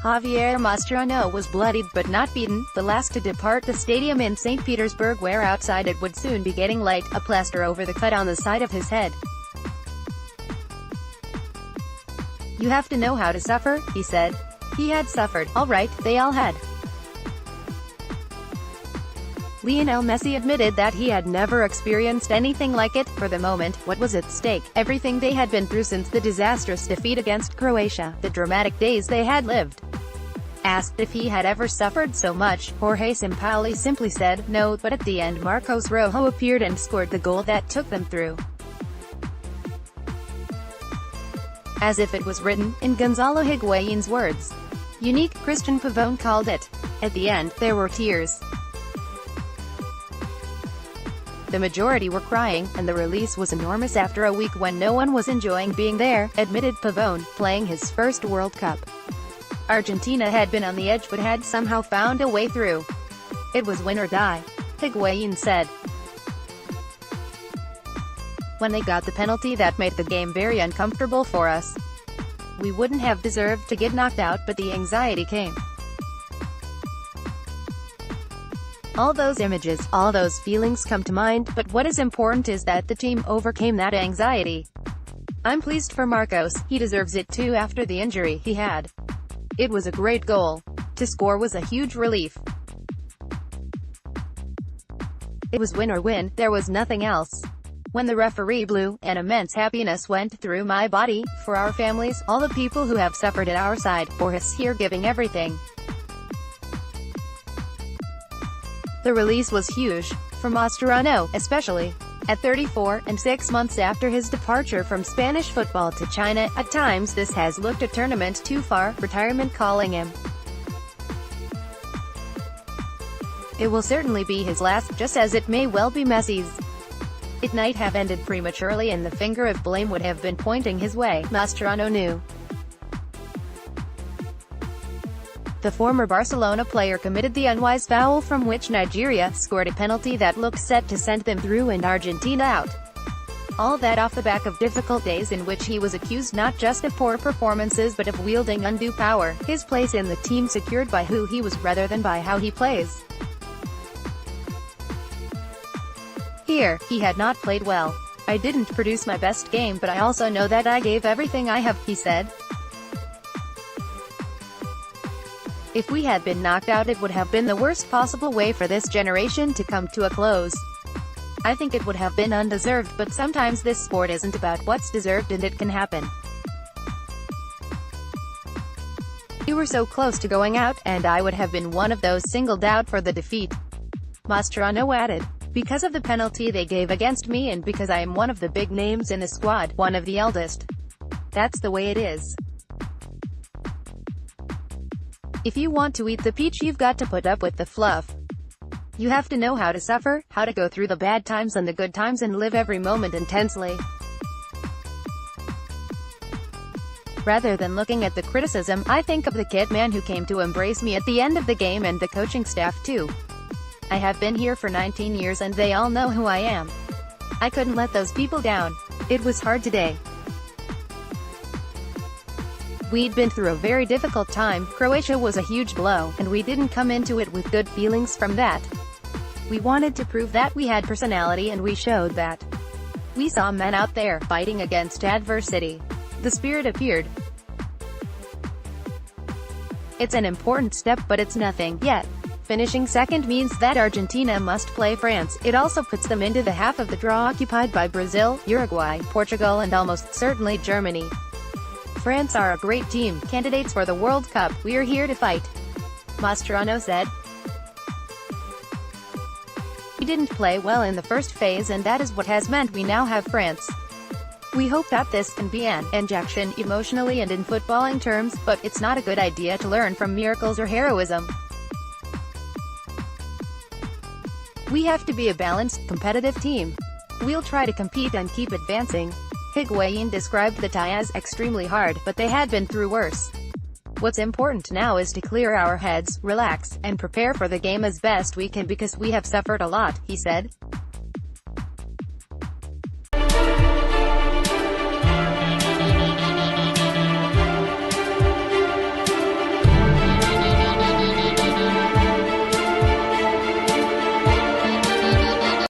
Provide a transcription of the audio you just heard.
Javier Mascherano was bloodied but not beaten, the last to depart the stadium in St Petersburg, where outside it would soon be getting light, a plaster over the cut on the side of his head. "You have to know how to suffer," he said. He had suffered, all right, they all had. Lionel Messi admitted that he had never experienced anything like it. For the moment, what was at stake, everything they had been through since the disastrous defeat against Croatia, the dramatic days they had lived. Asked if he had ever suffered so much, Jorge Sampaoli simply said, "No," but at the end Marcos Rojo appeared and scored the goal that took them through. As if it was written, in Gonzalo Higuaín's words. Unique, Christian Pavone called it. At the end, there were tears. The majority were crying, and the release was enormous after a week when no one was enjoying being there, admitted Pavone, playing his first World Cup. Argentina had been on the edge but had somehow found a way through. "It was win or die," Higuaín said. "When they got the penalty that made the game very uncomfortable for us. We wouldn't have deserved to get knocked out, but the anxiety came. All those images, all those feelings come to mind, but what is important is that the team overcame that anxiety. I'm pleased for Marcos, he deserves it too after the injury he had. It was a great goal. To score was a huge relief. It was win or win, there was nothing else. When the referee blew, an immense happiness went through my body, for our families, all the people who have suffered at our side, for us here giving everything. The release was huge, for Mascherano, especially. At 34, and 6 months after his departure from Spanish football to China, at times this has looked a tournament too far, retirement calling him. It will certainly be his last, just as it may well be Messi's. It might have ended prematurely and the finger of blame would have been pointing his way, Mascherano knew. The former Barcelona player committed the unwise foul from which Nigeria scored a penalty that looked set to send them through and Argentina out. All that off the back of difficult days in which he was accused not just of poor performances but of wielding undue power, his place in the team secured by who he was rather than by how he plays. Here, he had not played well. "I didn't produce my best game but I also know that I gave everything I have," he said. "If we had been knocked out it would have been the worst possible way for this generation to come to a close. I think it would have been undeserved, but sometimes this sport isn't about what's deserved and it can happen. We were so close to going out, and I would have been one of those singled out for the defeat." Mascherano added, "Because of the penalty they gave against me and because I am one of the big names in the squad, one of the eldest. That's the way it is. If you want to eat the peach you've got to put up with the fluff. You have to know how to suffer, how to go through the bad times and the good times and live every moment intensely. Rather than looking at the criticism, I think of the kit man who came to embrace me at the end of the game and the coaching staff too. I have been here for 19 years and they all know who I am. I couldn't let those people down. It was hard today. We'd been through a very difficult time, Croatia was a huge blow, and we didn't come into it with good feelings from that. We wanted to prove that we had personality and we showed that. We saw men out there, fighting against adversity. The spirit appeared. It's an important step but it's nothing yet. Finishing second means that Argentina must play France. It also puts them into the half of the draw occupied by Brazil, Uruguay, Portugal and almost certainly Germany. France are a great team, candidates for the World Cup. We are here to fight," Mascherano said. "We didn't play well in the first phase and that is what has meant we now have France. We hope that this can be an injection, emotionally and in footballing terms, but it's not a good idea to learn from miracles or heroism. We have to be a balanced, competitive team. We'll try to compete and keep advancing." Higuaín described the tie as extremely hard, but they had been through worse. "What's important now is to clear our heads, relax, and prepare for the game as best we can because we have suffered a lot," he said.